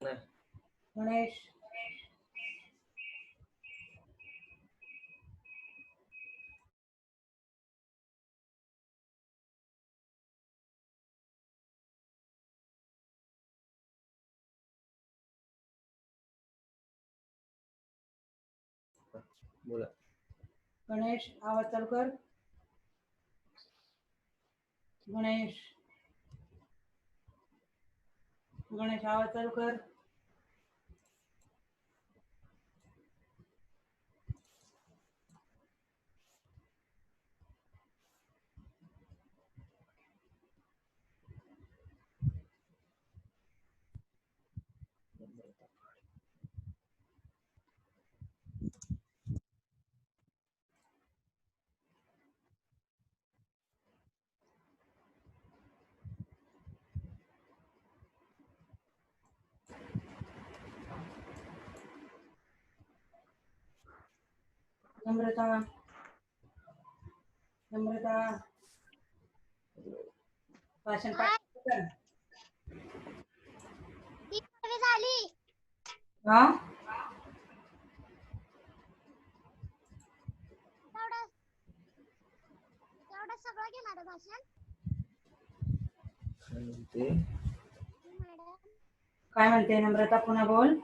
गणेश बोला. गणेश आवाज चालू कर. गणेश गणेश आवाज चालू कर. नम्रता नम्रता भाषण पाठ कर. झाली. हा तेवढं सगळं घेणार भाषण. काय म्हणते नम्रता, पुन्हा बोल.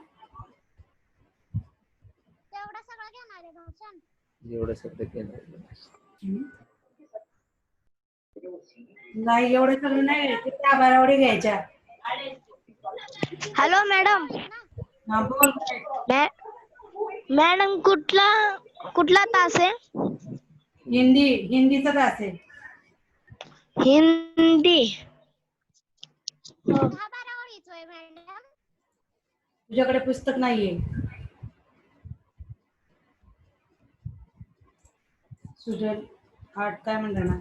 तेवढं सगळं घेणार आहे भाषण. जेवढं शब्द केलं नाही, एवढं सगळं नाही, त्या बारावडी घ्यायच्या. Hello madam. हा बोल. मॅडम कुठला तास आहे? हिंदीचा तास आहे. हिंदी. 10-12 ओळीचोय मॅडम. तुझ्याकडे पुस्तक नाहीये. सुजल आठ काय म्हणणार ना.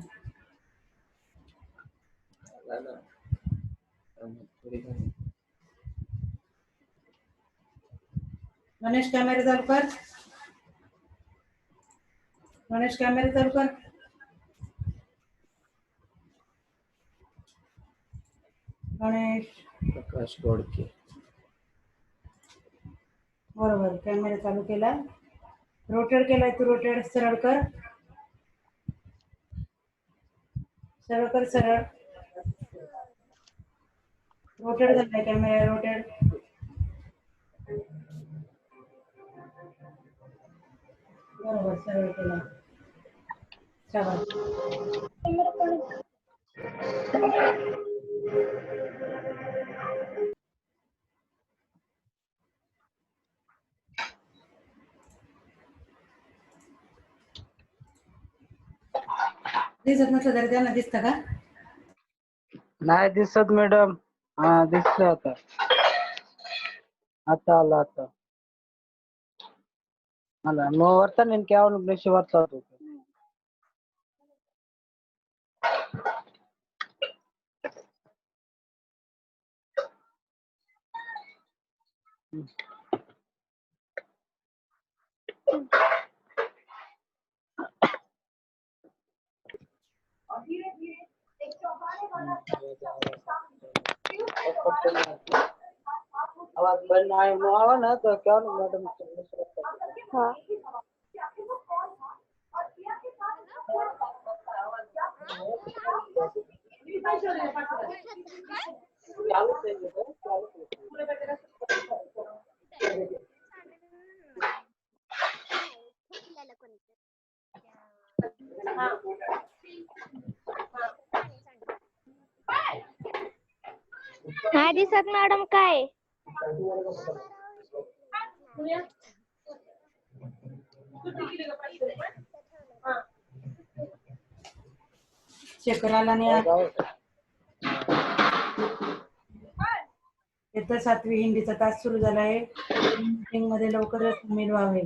गणेश कॅमेरा चालू कर. गणेश कॅमेरा चालू कर. गणेश प्रकाश गोडके. बरोबर, कॅमेरा चालू केला. रोटेट केलाय तू, रोटेट सरळ कर. सरळ कर, सरळ. रोटेट झालाय कॅमेरा, रोटेट. बरोबर, सरळ केला. शाबास. दिसत नसलं तरी त्यांना दिसतं का? नाही दिसत मॅडम. हा दिसलं आता. आता आला आता आला. मग वर्ता నేను కేవలం బ్రష్ వర్తాదు. आवाज बंद आवा ना तो क्या मैडम. हाँ नाही दिसत मॅडम. काय चक्राला नाही. इयत्ता 7वी हिंदीचा तास सुरू झाला आहे. मीटिंग मध्ये लवकरच सामील व्हावे.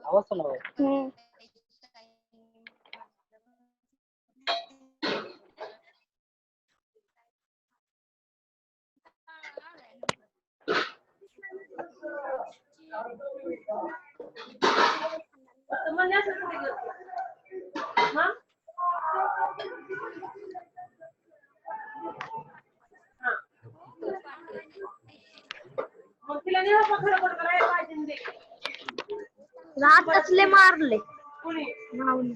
आवाज सुनाओ. रात कसले मारले माऊली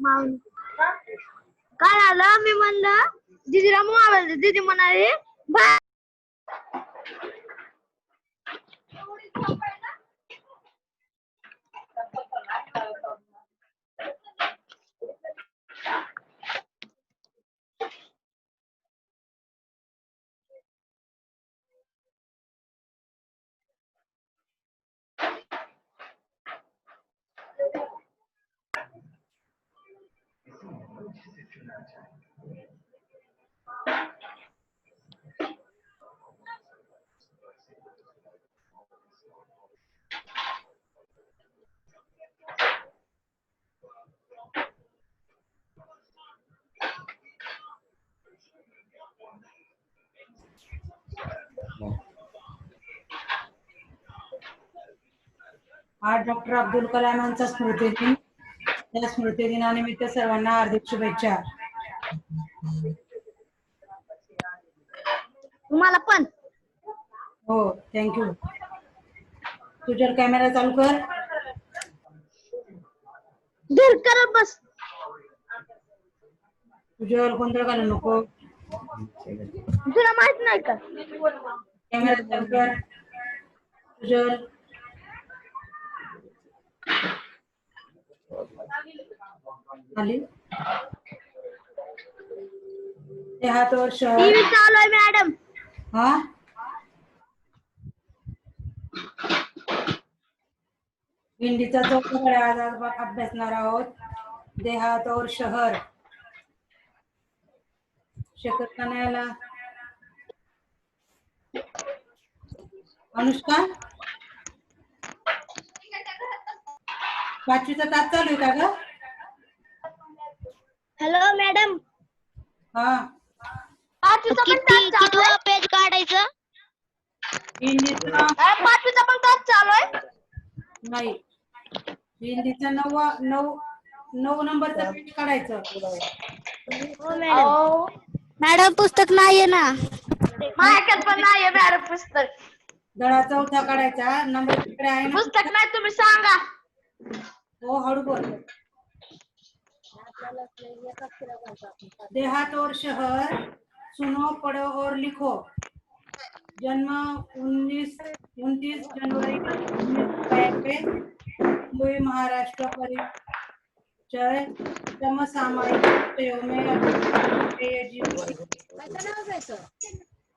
माऊली काय झालं मी म्हणलं दीदीला मोबाईल दे. दीदी म्हणाली बाय आज डॉक्टर अब्दुल कलाम यांचा स्मृतिदिन. त्या स्मृतिदिनानिमित्त सर्वांना हार्दिक शुभेच्छा. तुम्हाला पण हो, थँक्यू. तुझ्या कॅमेरा चालू कर. धीर करत बस. तुझ्यावर गोंधळ घालू नको. तुला माहित नाही का कॅमेरा चालू कर. तुझ्यावर खाली ते हातावर शहर. टीव्ही चालू आहे मॅडम. हा, हिंदीचा चौथा आज अभ्यासणार आहोत. देहात और शहर. शकत का नाही आला? अनुष्का, पाचवीचा तास चालू आहे का ग? Hello madam. हा, किती पेज काढायचं? हिंदीचा पाचवीचा पण तास चालू आहे. नाही, हिंदीचा 9 नंबरचा पेज काढायचं. मॅडम पुस्तक नाहीये ना. माझ्याकडे पण नाहीये मॅडम पुस्तक. धडा चौथा काढायचा. नंबर तिकडे आहे ना. पुस्तक नाही तुम्ही सांगा. हो, हळू बोल. देहात और शहर, सुनो पढ़ो और लिखो. जन्म 29 जनवरी 1992. मुंबई महाराष्ट्र. परिचय समसामयिक विषयों में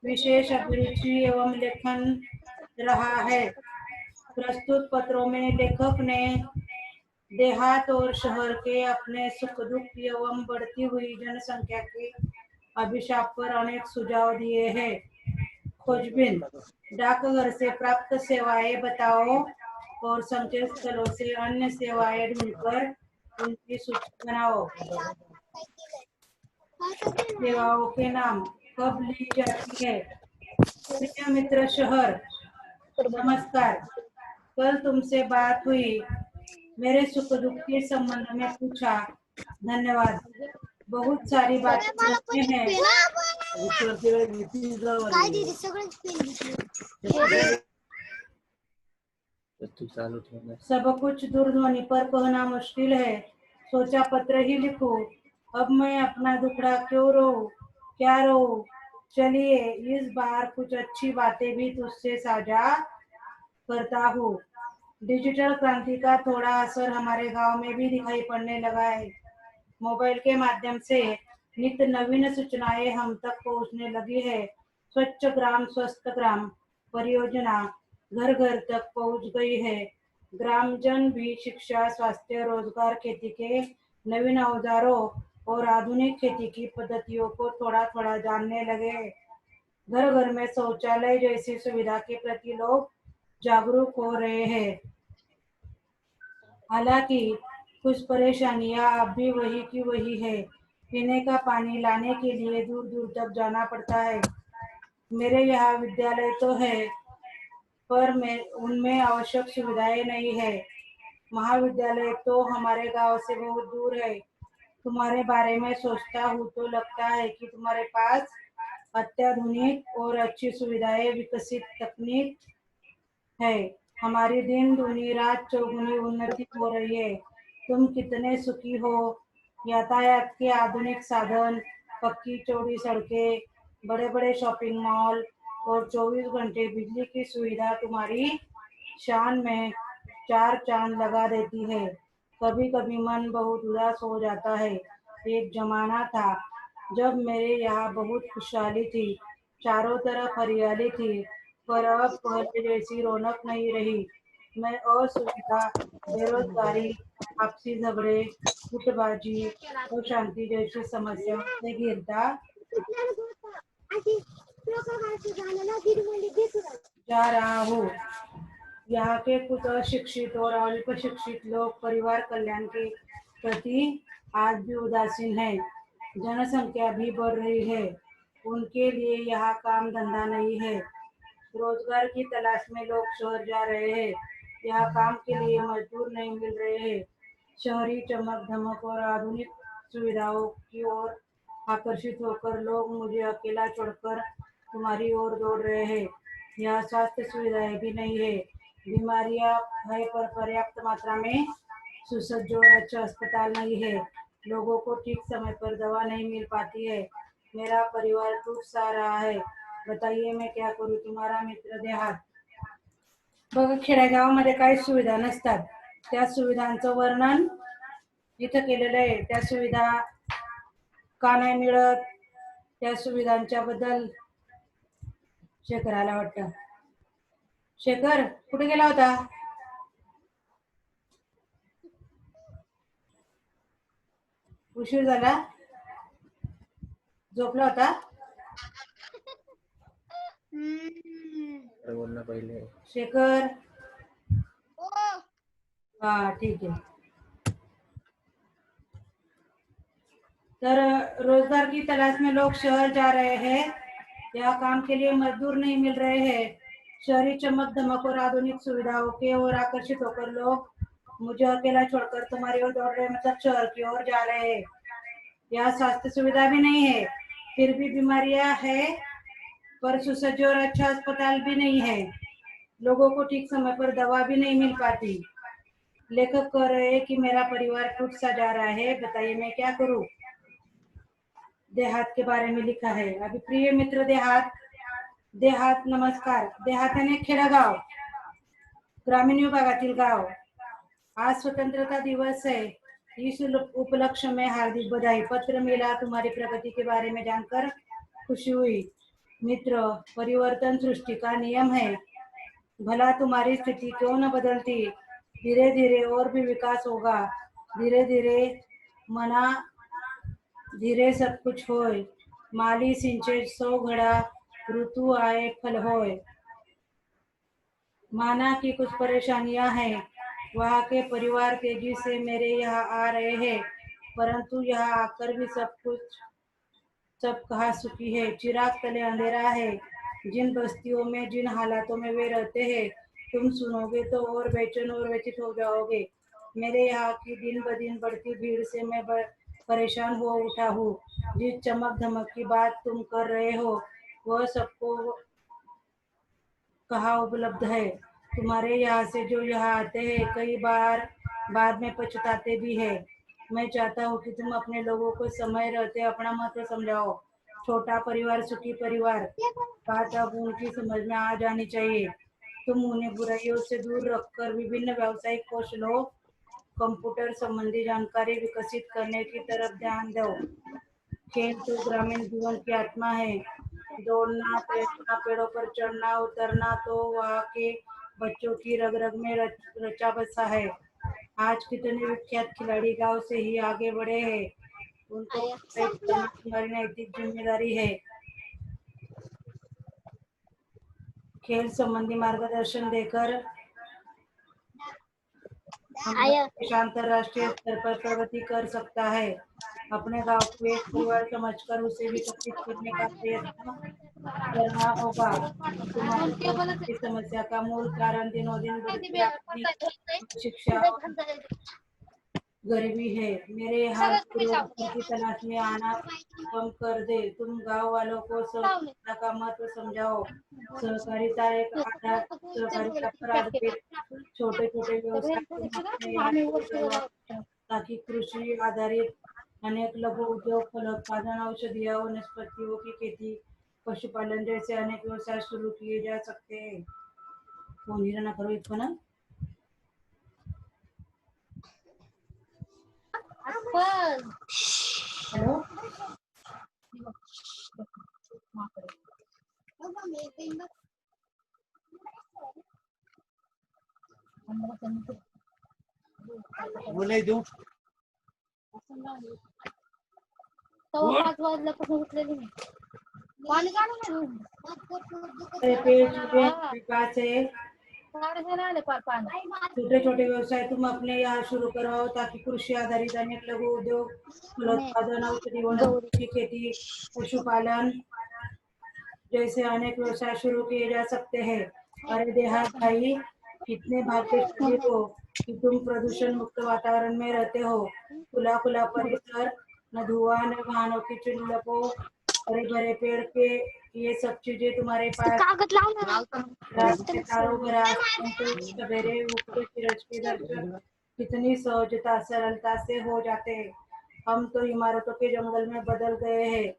विशेष अभिरुचि एवं लेखन रहा है. प्रस्तुत पत्रों में लेखक ने देहात और शहर के अपने सुख दुख एवं बढ़ती हुई जनसंख्या के अभिशाप पर अनेक सुझाव दिए हैं. खोजबीन. डाकघर से प्राप्त सेवाएं बताओ और संकेत स्थलों से अन्य सेवाएं ढूंढकर उनकी सूची बनाओ. सेवाओं के नाम. कब ली जाती है? प्रिय मित्र शहर, नमस्कार. कल तुमसे बात हुई. मेरे सुख दुख के संबंध में पूछा. धन्यवाद. बहुत सारी बातें करते हैं. तू चालू ठेवना. सब कुछ दूरध्वनि पर कहना मुश्किल है. सोचा पत्र ही लिखूं. अब मैं अपना दुखड़ा क्यों रोऊं, क्या रोऊं. चलिए इस बार कुछ अच्छी बातें भी तुझसे साझा करता हूँ. डिजिटल क्रांति का थोड़ा असर हमारे गांव में भी दिखाई पड़ने लगा है. मोबाइल के माध्यम से नित्य नवीन सूचनाएं हम तक पहुंचने लगी है. स्वच्छ ग्राम स्वस्थ ग्राम परियोजना घर घर तक पहुंच गई है. ग्रामजन भी शिक्षा, स्वास्थ्य, रोजगार, खेती के नवीन औजारों और आधुनिक खेती की पद्धतियों को थोड़ा थोड़ा जानने लगे हैं. घर घर में शौचालय जैसी सुविधा के प्रति लोग जागरूक हो रहे हैं. हालांकि कुछ परेशानियां अब भी वही की वही है. पीने का पानी लाने के लिए दूर दूर तक जाना पड़ता है. मेरे यहाँ विद्यालय तो है, पर उनमें आवश्यक सुविधाएं नहीं है. महाविद्यालय तो हमारे गांव से बहुत दूर है. तुम्हारे बारे में सोचता हूँ तो लगता है कि तुम्हारे पास अत्याधुनिक और अच्छी सुविधाएं, विकसित तकनीक है. हमारी दिन दूनी रात चौगुनी उन्नति हो रही है। तुम कितने सुखी हो। यातायात के आधुनिक साधन, पक्की चौड़ी सड़कें, बड़े बड़े शॉपिंग मॉल और 24 घंटे बिजली की सुविधा तुम्हारी शान में चार चांद लगा देती है। कभी कभी मन बहुत उदास हो जाता है। एक जमाना था जब मेरे यहाँ बहुत खुशहाली थी, चारों तरफ हरियाली थी, पर अब पहले जैसी रौनक नहीं रही। मैं असुविधा, बेरोजगारी, आपसी झगड़े, गुटबाजी और शांति जैसी समस्याओं से घिरता जा रहा हूँ। यहाँ के कुछ अशिक्षित और अल्प शिक्षित लोग परिवार कल्याण के प्रति आज भी उदासीन हैं। जनसंख्या भी बढ़ रही है, उनके लिए यहाँ काम धंधा नहीं है। रोजगार की तलाश में लोग शहर जा रहे हैं, यहाँ काम के लिए मजदूर नहीं मिल रहे हैं। शहरी चमक धमक और आधुनिक सुविधाओं की ओर आकर्षित होकर लोग मुझे अकेला छोड़कर तुम्हारी ओर दौड़ रहे हैं। यहाँ स्वास्थ्य सुविधाएं भी नहीं है, बीमारियां है पर पर्याप्त मात्रा में सुसज्ज और अच्छा अस्पताल नहीं है। लोगों को ठीक समय पर दवा नहीं मिल पाती है। मेरा परिवार टूट सा रहा है। बताइए मैं क्या करूं। तुम्हारा मित्र देहात। बघा, खेडेगावामध्ये काही सुविधा नसतात, त्या सुविधांचं वर्णन इथं केलेलं आहे। त्या सुविधा का नाही मिळत, त्या सुविधांच्या बद्दल शेखराला वाटतं। शेखर कुठे गेला होता? उशीर झाला, झोपला होता। अरे बोलना पहले। शेखर, हाँ ठीक है। तर रोजगार की तलाश में लोग शहर जा रहे हैं, यहाँ काम के लिए मजदूर नहीं मिल रहे हैं। शहरी चमक धमक और आधुनिक सुविधाओं के ओर आकर्षित होकर लोग मुझे अकेला छोड़कर तुम्हारी ओर दौड़ रहे, मतलब शहर की ओर जा रहे हैं। यहाँ स्वास्थ्य सुविधा भी नहीं है, फिर भी बीमारियां है पर सुसज्ज और अच्छा अस्पताल भी नहीं है। लोगों को ठीक समय पर दवा भी नहीं मिल पाती। लेखक कह रहे हैं कि मेरा परिवार टूट सा जा रहा है, बताइए मैं क्या करूं। देहात के बारे में लिखा है। अभी प्रिय मित्र देहात। देहात नमस्कार। देहात यानी खेडागाव, ग्रामीण विभागातील गाव। आज स्वतंत्रता दिवस है, इस उपलक्ष्य में हार्दिक बधाई। पत्र मिला, तुम्हारी प्रगति के बारे में जानकर खुशी हुई। मित्र, परिवर्तन सृष्टि का नियम है, भला तुम्हारी स्थिति क्यों न बदलती। धीरे धीरे और भी विकास होगा, धीरे धीरे मना धीरे सब कुछ होय। माली सिंचे सौ घड़ा, ऋतु आए फल होय। माना कि कुछ परेशानियां हैं, वहाँ के परिवार तेजी से मेरे यहाँ आ रहे हैं, परंतु यहाँ आकर भी सब कहा सुखी है। चिराग तले अंधेरा है। जिन बस्तियों में, जिन हालातों में वे रहते हैं, तुम सुनोगे तो और बेचैन और व्यथित हो जाओगे। मेरे यहाँ की दिन ब दिन बढ़ती भीड़ से मैं परेशान हो उठा हूँ। जिस चमक धमक की बात तुम कर रहे हो, वह सबको कहाँ उपलब्ध है। तुम्हारे यहाँ से जो यहाँ आते हैं, कई बार बाद में पछताते भी है। मैं चाहता हूँ कि तुम अपने लोगों को समय रहते अपना महत्व समझाओ। छोटा परिवार सुखी परिवार बात अब उनकी समझ में आ जानी चाहिए। तुम उन्हें बुराइयों से दूर रखकर विभिन्न व्यावसायिक कौशलों, कंप्यूटर संबंधी जानकारी विकसित करने की तरफ ध्यान दो। खेल तो ग्रामीण जीवन की आत्मा है। दौड़ना, तैरना, पेड़ों पर चढ़ना उतरना तो वहाँ के बच्चों की रग रग में रचा बसा है। आज कितने विख्यात खिलाड़ी गांव से ही आगे बढ़े हैं, उनको प्रोत्साहित करना तुम्हारी नैतिक जिम्मेदारी है। खेल संबंधी मार्गदर्शन देकर हमारा देश अंतरराष्ट्रीय स्तर पर प्रगति कर सकता है। अपने गांव को एक परिवार समझकर उसे विकसित करने का प्रयत्न करना होगा। तुम्हारी की समस्या का मूल कारण दिनों दिन बढ़ती आर्थिक शिक्षा और गरीबी है। मेरे हाल रोजगार की तलाश में आना कम कर दे। तुम गांव वालों को सहकारिता का महत्व समझाओ। सहकारिता एक आधार सहकारिता पर आधारित छोटे छोटे व्यवसाय तुम अपने यहाँ शुरू करवाओ ताकि कृषि आधारित अनेक लघु उद्योग, फलोत्पादन, औषधीय वनस्पतियों की खेती, पशुपालन जैसे अनेक व्यवसाय शुरू किए जा सकते हैं. फोन ही ना करो इसको ना. हेलो. बोले दू 5 वाजल्यापासून उठलेली नाही. पाणी काढून विकास है. छोटे छोटे व्यवसाय तुम अपने यहाँ शुरू करवाओ ताकि कृषि आधारित अनेक लघु उद्योग, फलोत्पादन, औषधि वनस्पति की खेती, पशुपालन जैसे अनेक व्यवसाय शुरू किए जा सकते हैं. अरे देहात भाई, कितने भाग्यशाली हो कि तुम प्रदूषण मुक्त वातावरण में रहते हो. खुला खुला परिसर, न धुआं न वाहनों की चिल्लपों, हरे भरे पेड़ के ये सब चीजें तुम्हारे पास. कागद लावून रास्ते चारों बरास सवेरे उगते सूरज के दर्शन कितनी सहजता सरलता से हो जाते हैं. हम तो इमारतों के जंगल में बदल गए हैं.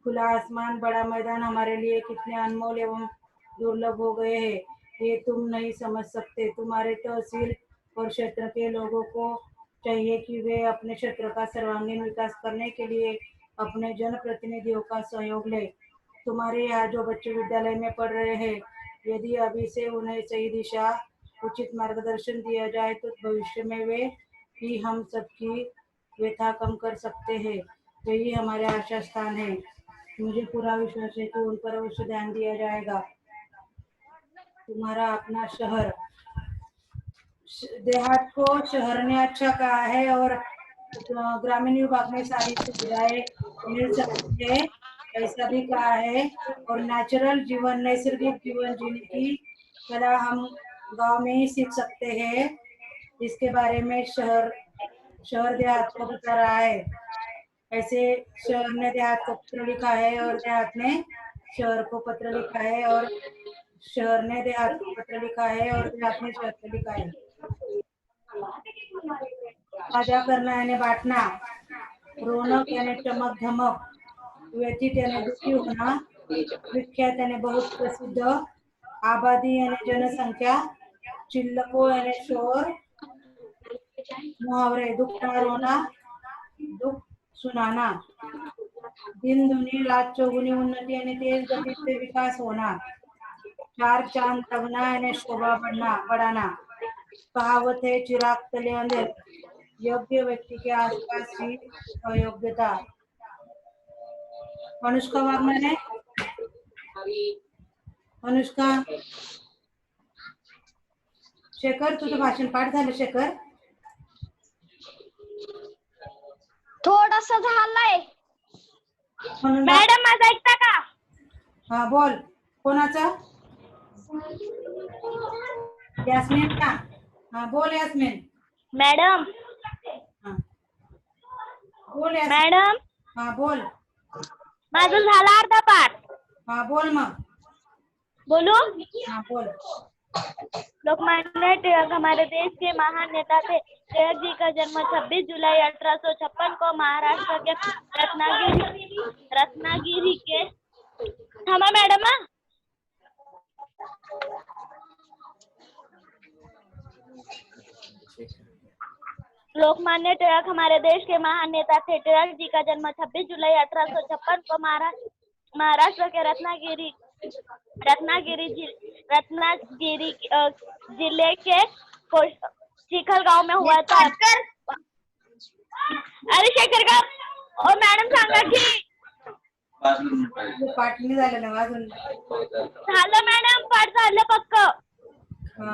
खुला आसमान, बड़ा मैदान हमारे लिए कितने अनमोल एवं दुर्लभ हो गए हैं. ये तुम नहीं समझ सकते. तुम्हारे तहसील और क्षेत्र के लोगों को चाहिए कि वे अपने क्षेत्र का सर्वांगीण विकास करने के लिए अपने जनप्रतिनिधियों का सहयोग ले. तुम्हारे यहाँ जो बच्चे विद्यालय में पढ़ रहे हैं, यदि अभी से उन्हें सही दिशा, उचित मार्गदर्शन दिया जाए तो भविष्य में वे ही हम सबकी व्यथा कम कर सकते हैं. यही हमारे आशा स्थान है. मुझे पूरा विश्वास है कि उन पर अवश्य ध्यान दिया जाएगा. तुम्हारा अपना शहर. देहात को शहर ने अच्छा कहा है और ग्रामीण विभाग में सारी सुविधाएं मिल सकती है ऐसा भी कहा है. और नेचुरल जीवन, नैसर्गिक जीवन जीने की कला हम गांव में ही सीख सकते हैं. इसके बारे में शहर देहात को बता रहा है. ऐसे शहर ने देहात को पत्र लिखा है और देहात ने शहर को पत्र लिखा है और शहर ने देहात को पत्र लिखा है और देहात ने शहर को लिखा है. साझा करना यानी बांटना, रौनक यानी चमक धमक, व्यथित यानी दुखी होना, विख्यात यानी बहुत प्रसिद्ध, आबादी यानी जनसंख्या, चिल्लको यानी शोर, मुहावरे दुखना रोना, दुख सुनाना, दिन दुनी रात चौगुनी उन्नति यानी तेज गति से विकास होना, चार चांद लगना यानी शोभा बढ़ाना. कहावत है चिराग तले अंधेर. योग्य व्यक्ति के आसपास ही अयोग्यता. अनुष्का वागणार आहे. अनुष्का. शेखर, तुझं भाषण पाठ झालं शेखर? थोडस झालंय. म्हणून मॅडम माझं ऐकता का? हा बोल. कोणाचा? यास्मिन का? हा बोल यास्मिन. मॅडम हा बोल यास्मिन. मॅडम हा बोल. माझं झालं अर्धा पाठ. हा बोल मग. बोलू? हा बोल. लोकमान्य टिळक हमारे देश के महान नेता थे. टिळक जी का जन्म 26 जुलाई 1856 को महाराष्ट्र के रत्नागिरी के थांबा मॅडम. लोकमान्य टिळक हमारे देश के महान नेता थे. टिळक जी का जन्म 26 जुलाई 1856 को महाराष्ट्र के रत्नागिरी जिले के चिखल गांव में हुआ था. अरे शेखर का और मैडम सांगा की पाठ नाही झालं ना अजून. झालं मॅडम, पाठ झालं पक्क. हा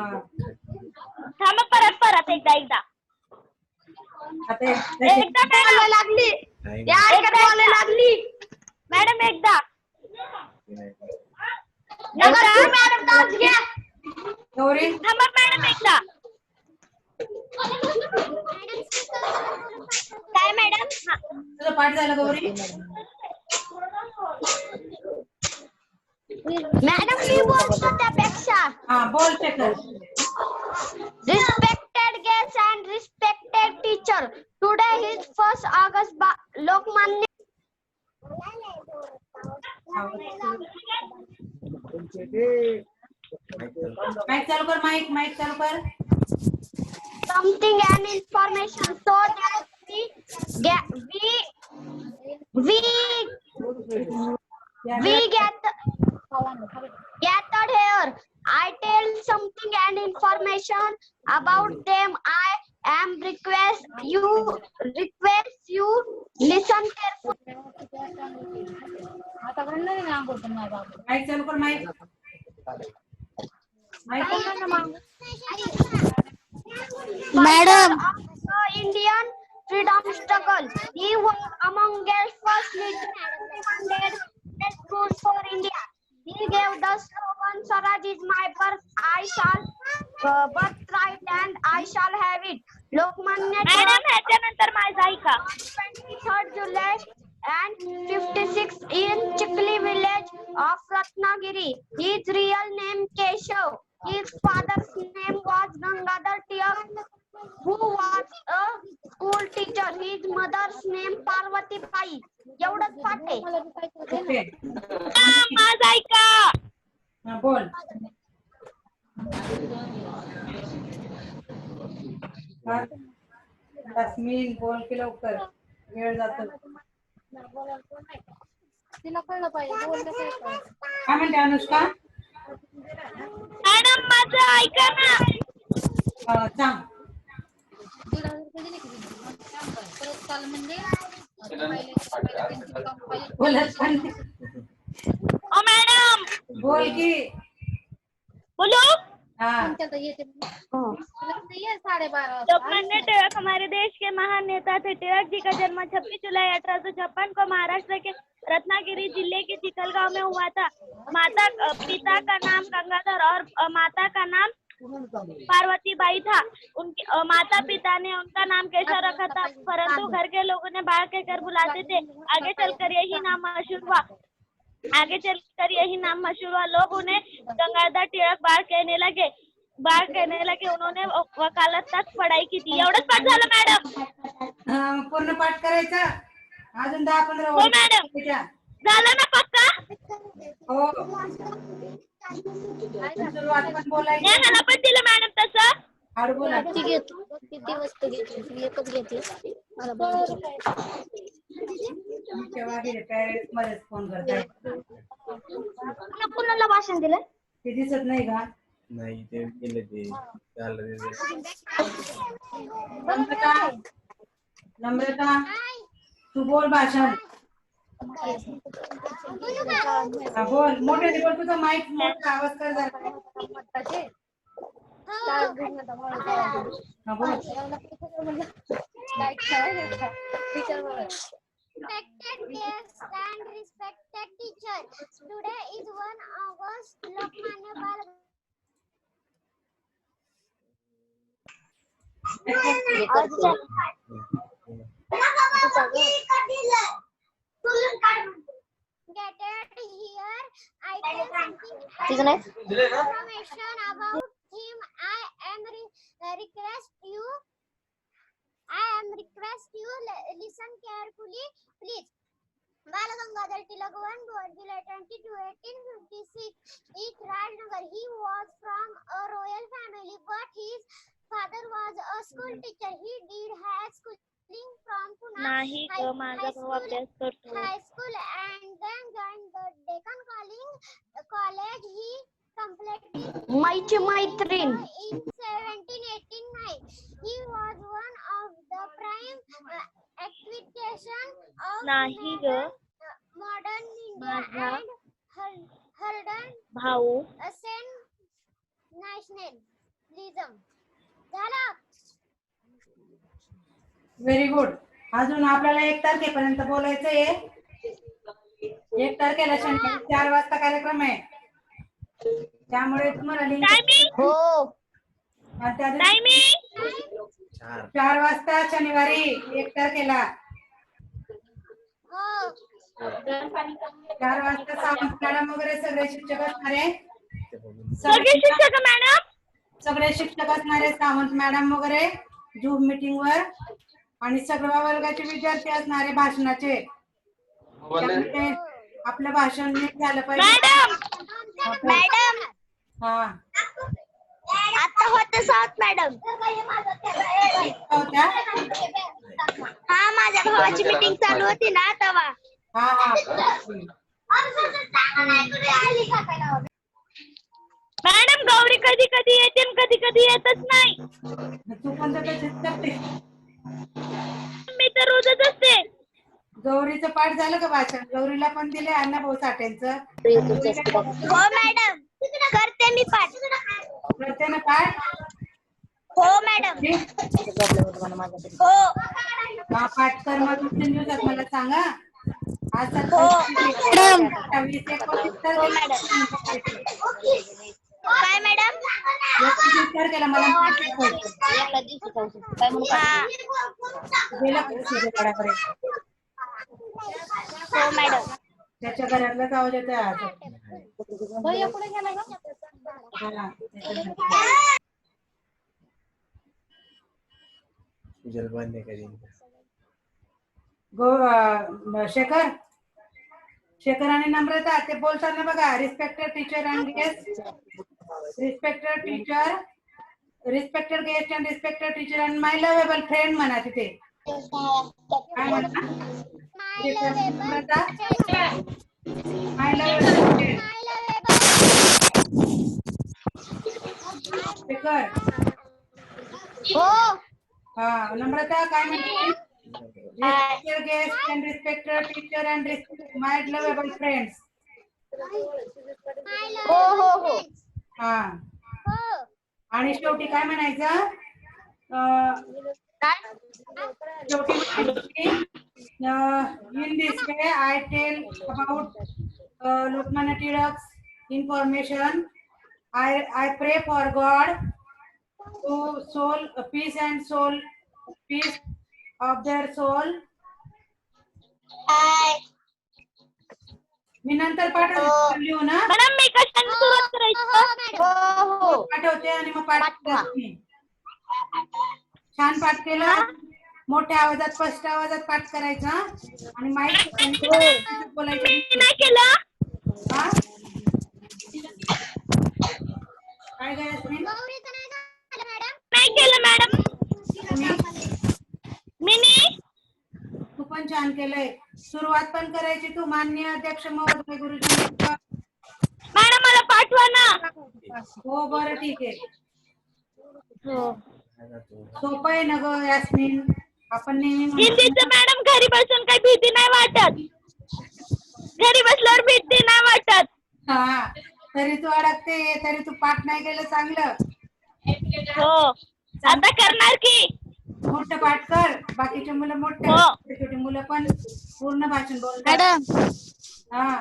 थांबा परत एकदा आता एकदा मॅडम लागली. मॅडम एकदा गौरी थांबा मॅडम एकदा. काय मॅडम? तुझं पाठ झालं गौरी? मॅडम मी बोलतो त्यापेक्षा. हा बोल Shekhar. Respected guests and respected teacher. Today is 1st August. Lokmanya. Mic चालू कर, माइक चालू कर. Something and information so that we gathered here. I tell something and information about them. I am request you listen carefully. Mic चालू कर, mic Madam. Indian freedom struggle. He was among the first leaders who founded schools for India. He gave the slogan, Swaraj is my birthright and I shall have it. Lokmanya madam ह्याच्यानंतर माझा ऐका. 23rd July and 56 in Chikli village of Ratnagiri. His real name Keshav. His father's name was Gangadhar Tiak, who was a school teacher. His mother's name Parvati Bai. एवढंच पाठ आहे. Okay. माझा ऐका. बोल. तस्मीन बोल की लवकर, वेळ जातो. तिला कळलं पाहिजे. काय म्हणते अनुष्का? मॅडम माझं ऐका ना. सांग. बोलत पण नाही. ओ मॅडम बोल की. बोलो. हाँ. लोकमान्य टिळक हमारे देश के महान नेता थे. टिळक जी का जन्म 26 जुलाई 1856 को महाराष्ट्र के रत्नागिरी जिले के चिखल गांव में हुआ था. पिता का नाम गंगाधर और माता का नाम पार्वती बाई था. उनके माता पिता ने उनका नाम केशव रखा था, परंतु घर के लोगों ने बाळ कहकर बुलाते थे. आगे चलकर यही नाम मशहूर हुआ. लोग उन्हें गंगाधर टिळक बाळ कहने लगे. उन्होंने वकालत तक पढ़ाई की थी. एवढंच पाठ झालं मॅडम. पूर्ण पाठ करायचा. अजून 10-15 हो मॅडम. झालं ना पक्का. हो. सुरुवात पण बोलायची. ह्याला पण दिलं मॅडम तसं. हळू बोला. किती वस्तू घेतली? एकच घेतली. तेव्हा गेले पॅरेंट्स मध्येच फोन करताय. कुणाला भाषण दिलं? ते दिसत नाही का? नाही ते गेले ते नम्रता तू बोल भाषण. बोल मोठे बोल. तुझा माईक मोठा आवाज कर जरा. बोल. Respected guests and respected teacher. Today is 1 August. Lokmanya Bal. Gathered here, I tell something information about him. I am request you listen carefully, please. Bal Gangadhar Tilak was born July 22, 1856 in Rajnagar. He was from a royal family, but his father was a school teacher. He did high schooling from Pune नाही ग, माझा भाऊ अभ्यास करतो. High School and then joined the Deccan College. He completed in 1789. He was one of the prime acquisition of नाही ग, modern India माझा and Harden भाऊ Saint nationalism. झालं. Very good. अजून आपल्याला 1 तारखेपर्यंत बोलायचंय. 1 तारखेला शनिवारी 4 वाजता कार्यक्रम आहे. त्यामुळे तुम्हाला लिंक हो. त्या दिवशी 4 वाजता शनिवारी 1 तारखेला 4 वाजता सावंत मॅडम वगैरे सगळे शिक्षक असणार आहे. सगळे शिक्षक मॅडम. सगळे शिक्षक असणारे, सावंत मॅडम वगैरे झूम मीटिंग वर, आणि सगळ्या वर्गाचे विद्यार्थी असणारे भाषणाचे. त्यामुळे आपलं भाषण नीट झालं पाहिजे. मॅडम मॅडम हा आता होते सात मॅडम. होत्या. हा माझ्या भावाची मीटिंग चालू होती ना तेव्हा. हा हा मॅडम गौरी कधी कधी येते आणि कधी कधी येतच नाही. तू पण तर तशीच करते. मी तर रोजच असते. गौरीचं पाठ झालं का भाषण? गौरीला पण दिले अण्णाभाऊ साठेंचं. हो मॅडम करते मी पाठ. करते ना पाठ? हो मॅडम. हो हा पाठ कर, मग 2-3 दिवसात मला सांगा. आज हो 27 29 हो मॅडम. काय मॅडम? 29 तारखेला मला हा गेला सूर्यगडाकडे. हो मॅडम. त्याच्या घरातलाच आवाज येतोय आज. हा, पूजल बंद करीन. शेखर शेखर आणि नम्रता ते बोलताना बघा, respected teacher and guest, respected teacher, respected guest and respected teacher and my lovable friend म्हणा तिथे. काय म्हणा? नम्रता माय लवेबल फ्रेंड. शेखर हो हा नम्रता काय म्हणते? Respected guests and respected teacher and my lovable friends. हो हो हो हा आणि शेवटी काय म्हणायचं? शेवटी in this way I tell about Lokmanya Tilak's information. I pray for God to soul peace of their soul. मी नंतर पाठवते, लिहू ना. मॅडम मी कशाने सुरुवात करायची? हो पाठवते आणि मग पाठ करते. छान पाठ केलं, मोठ्या आवाजात स्पष्ट आवाजात पाठ करायचा आणि माईक बोलायचं. नाही केलं. हा काय काय नाही केलं मॅडम. तू पण छान केलंय. सुरुवात पण करायची तू. माननीय अध्यक्ष महोदय गुरुजी. मॅडम मला पाठवा ना. हो बरं ठीक आहे. सोपं आहे ना ग यास्मिन, आपण नेहमी हिंदीचं मॅडम घरी बसून काही भीती नाही वाटत. घरी बसल्यावर भीती नाही वाटत. हा तरी तू अडकते, तरी तू पाठ नाही केलं चांगलं. हो आता करणार की. मोठं पाठ कर. बाकीचे मुलं मोठे, हो. छोटी मुलं पण पूर्ण भाषण बोलतात. मॅडम हा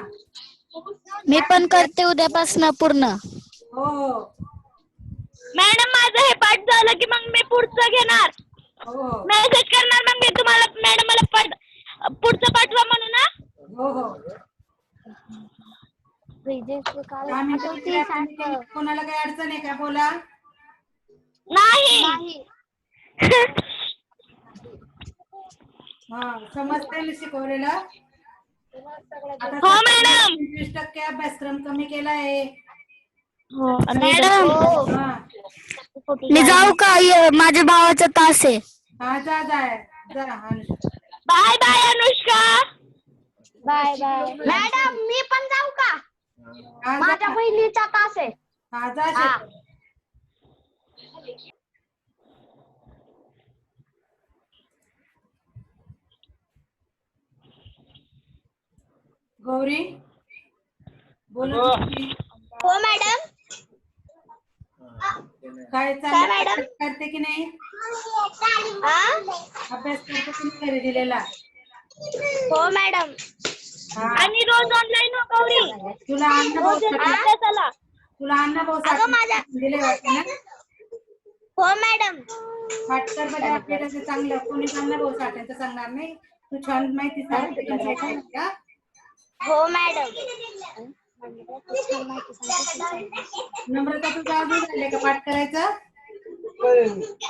मी पण करते उद्यापासून पूर्ण. हो हो मॅडम माझं हे पाठ झालं की मग मी पुढचं घेणार. हो मेसेज करणार मग मी तुम्हाला. मॅडम मला पुढचं पाठवा म्हणून ना. हो हो कोणाला काही अडचण आहे का? बोला. नाही हा समजते मी शिकवलेलं. आता हो मॅडम. 25% अभ्यासक्रम कमी केला आहे. मॅडम हा मी जाऊ का? माझ्या भावाचा तास आहे. हा जा Anushka. Bye bye Anushka. Bye bye. Madam मी पण जाऊ का? हा माझ्या बहिणीचा तास आहे. हा जा शेखर. गौरी बोल. हो मॅडम. काय चाललं? अभ्यास करते की नाही? अभ्यास करते की नाही घरी दिलेला? हो मॅडम. हा आणि रोज ऑनलाईन हो गौरी. तुला अण्णाभाऊ चला. साठे दिले वाटते ना? हो मॅडम. पाठ कर बघा आपल्याला ते चांगलं. कोणी अण्णाभाऊ साठेंचं सांगणार नाही. तू छान माहिती सांगते. हो मॅडम. नम्रता तुझा अजून राहिले का पाठ करायचा?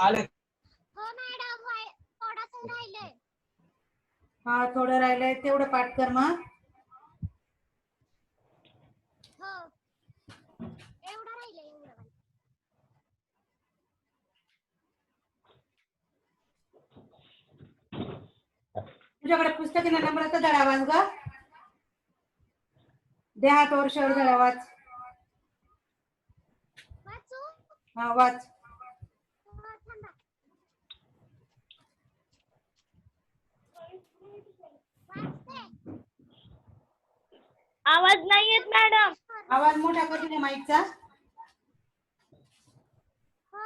आले हो मॅडम थोडासा राहिलंय. हा थोडं राहिलंय तेवढं पाठ कर मग. हो एवढं राहिलंय एवढं. तुझ्याकडे पुस्तक आहे ना नम्रता? धडा वाच ग. दे हात वर शर धडा वाच. वाचू? हा वाच. थांबा. वाचते. आवाज नाही येत मॅडम. आवाज मोठा कर तुझ्या माईकचा. हो.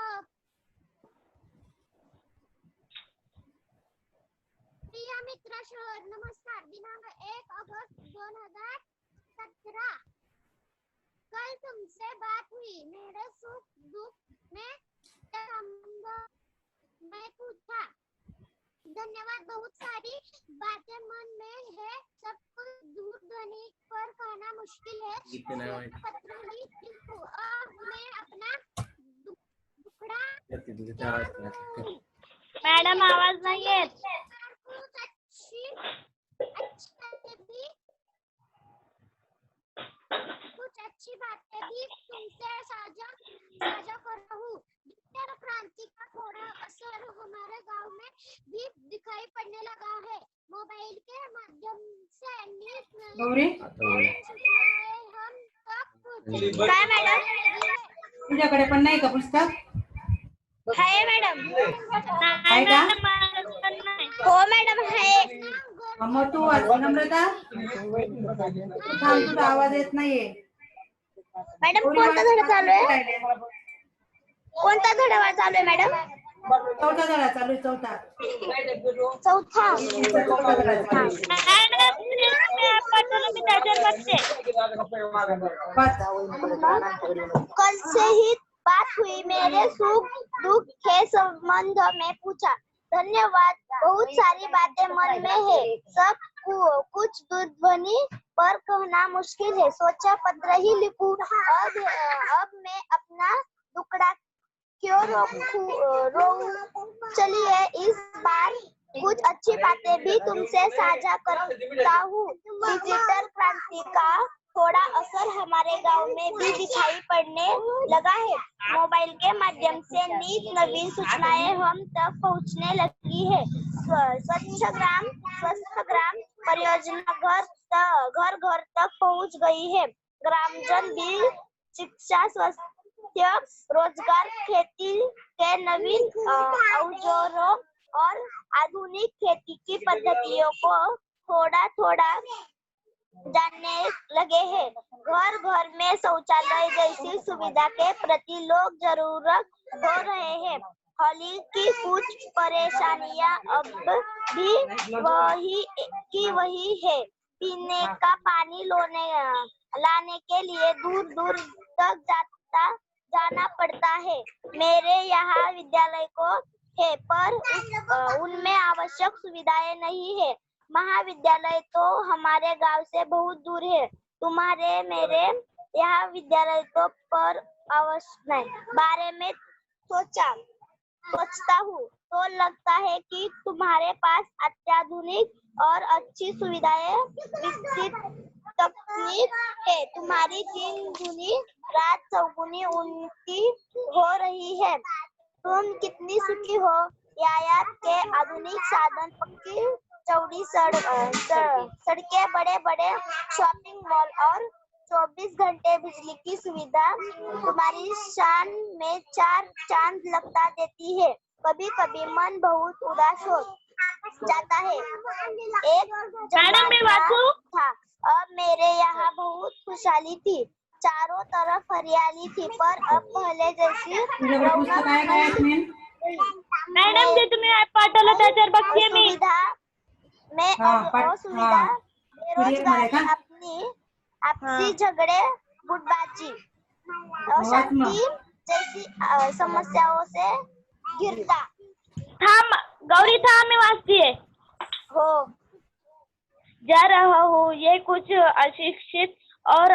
प्रिय मित्रांनो नमस्कार. दिनांक 1 अगस्त 2017 कल तुमसे बात हुई. मेरे सुख दुख में मैं पूछा. धन्यवाद. बहुत सारी बातें मन में है, सब कुछ दूरध्वनि पर कहना मुश्किल है. पत्र लिखूं. अब मैं अपना दुखड़ा मॅडम आवाज नाही येत. कुछ अच्छी बातें भी तुमसे साझा कर रहा हूँ. क्रांति का थोड़ा असर हमारे गांव में भी दिखाई पड़ने लगा है. मोबाइल के माध्यम से गौरी हम तक काय मॅडम? तुझ्याकडे पण नाही का पुस्तक? आहे मॅडम. आहे का? हो मॅडम आहे. मग तू वाच नम्रता. तू थांब तुझा आवाज येत नाहीये. मॅडम गौरी कोणता वाच. धडा चालू आहे? राहिले. कोणता धडा चालू आहे मॅडम? चौथा धडा चालू आहे. चौथा चौथा. चौथा धडा चालू आहे. मॅडम पाठवलं मी त्याच्यावर बघते. वाच. कल से ही बात हुई. मेरे सुख दुख के संबंध में पूछा. धन्यवाद. बहुत सारी बातें मन में है, सब कुछ दूरध्वनि पर कहना मुश्किल है. सोचा पत्र ही लिखूं. अब मैं अपना दुखड़ा क्यों रोऊं. चलिए इस बार कुछ अच्छी बातें भी तुमसे साझा करता हूँ. डिजिटल क्रांति का थोड़ा असर हमारे गांव में भी दिखाई पड़ने लगा है. मोबाइल के माध्यम से नित नवीन सूचनाएं हम तक पहुंचने लगी है. स्वच्छ ग्राम स्वस्थ ग्राम परियोजना घर घर तक पहुंच गई है. ग्रामजन भी शिक्षा स्वास्थ्य रोजगार खेती के नवीन औजारों और आधुनिक खेती की पद्धतियों को थोड़ा थोड़ा जानने लगे हैं. घर घर में शौचालय जैसी सुविधा के प्रति लोग जरूरत हो रहे हैं. होली की कुछ परेशानियां अब भी वही है. पीने का पानी लाने के लिए दूर दूर तक जाना पड़ता है. मेरे यहाँ विद्यालय को है पर उनमें आवश्यक सुविधाएं नहीं है. महाविद्यालय तो हमारे गांव से बहुत दूर है. तुम्हारे मेरे यहाँ विद्यालय तो पर आवश्यक नहीं. बारे में सोचता हूँ तो लगता है कि तुम्हारे पास अत्याधुनिक और अच्छी सुविधाएं विकसित तकनीक है. तुम्हारी दिन दुनी रात चौगुनी उन्नति हो रही है. तुम कितनी सुखी हो. यातायात के आधुनिक साधन, पक्की चौड़ी सड़कें, बड़े बड़े शॉपिंग मॉल और 24 घंटे बिजली की सुविधा तुम्हारी शान में 4 चांद लगता देती है. कभी कभी मन बहुत उदास हो जाता है. एक जमाना था, अब मेरे यहाँ बहुत खुशहाली थी. चारों तरफ हरियाली थी, पर अब पहले जैसी पुस्तक आहे का यास्मीन? मॅडम जे तुम्ही पाठवलं त्याच्यावर बघते मी. असुविधा बेरोजगारी आपसी झगड़े गुटबाजी अशांति जैसी समस्याओं से घिरता. थांब गौरी थांब मी वाचतीये. हो. जा रहा हूँ ये कुछ अशिक्षित और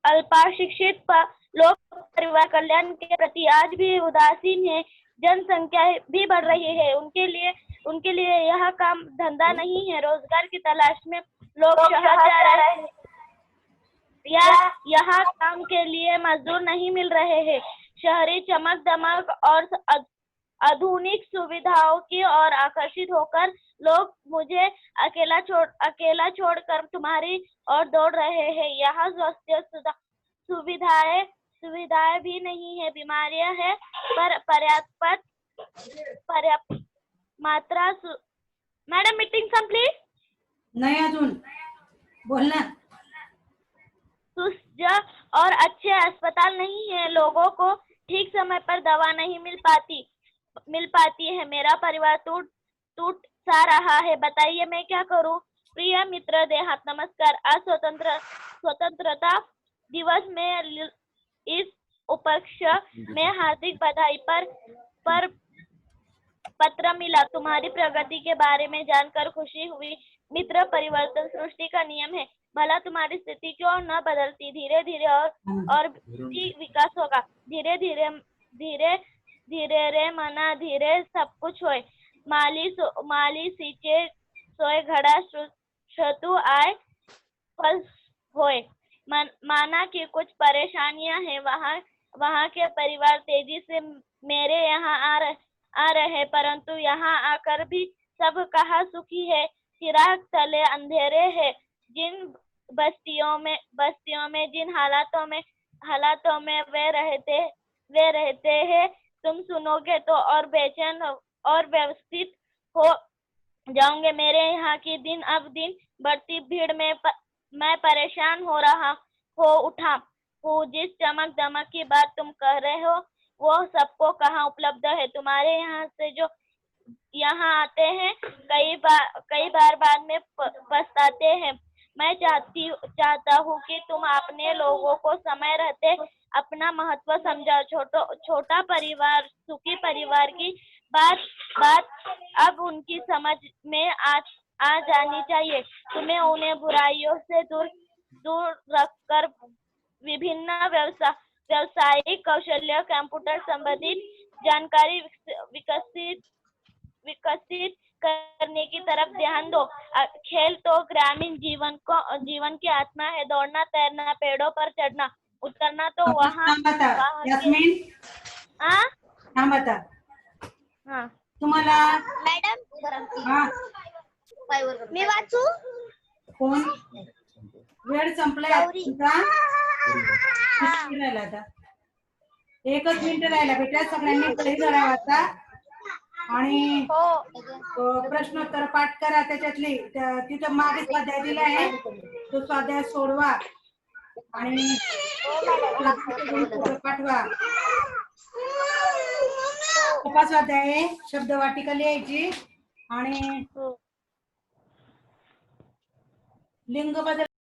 अल्पशिक्षित लोग परिवार कल्याण के प्रति आज भी उदासीन है। जनसंख्या भी बढ़ रही है, उनके लिए यह काम धंधा नहीं है। रोजगार की तलाश में लोग शहर जा रहे हैं या यहाँ काम के लिए मजदूर नहीं मिल रहे हैं। शहरी चमक दमक और आधुनिक सुविधाओं की ओर आकर्षित होकर लोग मुझे अकेला छोड़कर तुम्हारी ओर दौड़ रहे हैं। यहाँ स्वास्थ्य सुविधाएं भी नहीं है, बीमारियां हैं पर पर्याप्त मात्रा। Madam meeting complete. नहीं अजून बोलना। सुसज्ज और अच्छे अस्पताल नहीं है, लोगों को ठीक समय पर दवा नहीं मिल पाती है। मेरा परिवार टूट सा रहा है, बताइए मैं क्या करूं। प्रिय मित्र देहात नमस्कार। आज स्वतंत्रता दिवस में इस उपलक्ष्य में हार्दिक बधाई पर पत्र मिला। तुम्हारी प्रगति के बारे में जानकर खुशी हुई। मित्र, परिवर्तन सृष्टि का नियम है, भला तुम्हारी स्थिति क्यों न बदलती। धीरे धीरे और भी विकास होगा। धीरे धीरे रे मना धीरे सब कुछ होए। माली सींचे सोए घड़ा श्रुतु आए फल होए। माना कि कुछ परेशानियां हैं, वहाँ के परिवार तेजी से मेरे यहाँ आ रहे, परंतु यहाँ आकर भी सब कहाँ सुखी है। चिराग तले अंधेरे है। जिन बस्तियों में जिन हालातों में वे रहते हैं, तुम सुनोगे तो और बेचैन और व्यवस्थित हो जाओगे। मेरे यहाँ की दिन अब दिन बढ़ती भीड़ में मैं परेशान हो उठा हूँ। जिस चमक दमक की बात तुम कह रहे हो वो सबको कहाँ उपलब्ध है। तुम्हारे यहाँ से जो यहाँ आते हैं कई बार बाद में पछताते हैं। मैं चाहता हूँ कि तुम अपने लोगों को समय रहते अपना महत्व समझाओ। छोटा परिवार सुखी परिवार की बात अब उनकी समझ में आ जानी चाहिए। तुम्हें उन्हें बुराइयों से दूर रखकर विभिन्न व्यवसायिक कौशल्य, कंप्यूटर संबंधित जानकारी विकसित करने की तरफ ध्यान दो। खेल तो ग्रामीण जीवन की आत्मा है। दौड़ना, तैरना, पेड़ों पर चढ़ना, उतरना तो वहाँ हाँ तुम्हाला मॅडम हाँ मी वाचू? कोण वेळ संपलाय गौरी. तुमचा. किती राहिला आता? 1च मिनिट राहिला बेटा. सगळ्यांनी पुढे धरा वाचा आणि प्रश्नोत्तर पाठ करा. त्याच्यातली तिथं मागे स्वाध्याय दिला आहे तो स्वाध्याय सोडवा आणि पाठवा. स्वाध्याय शब्दवाटिका लिहायची आणि लिंग बदल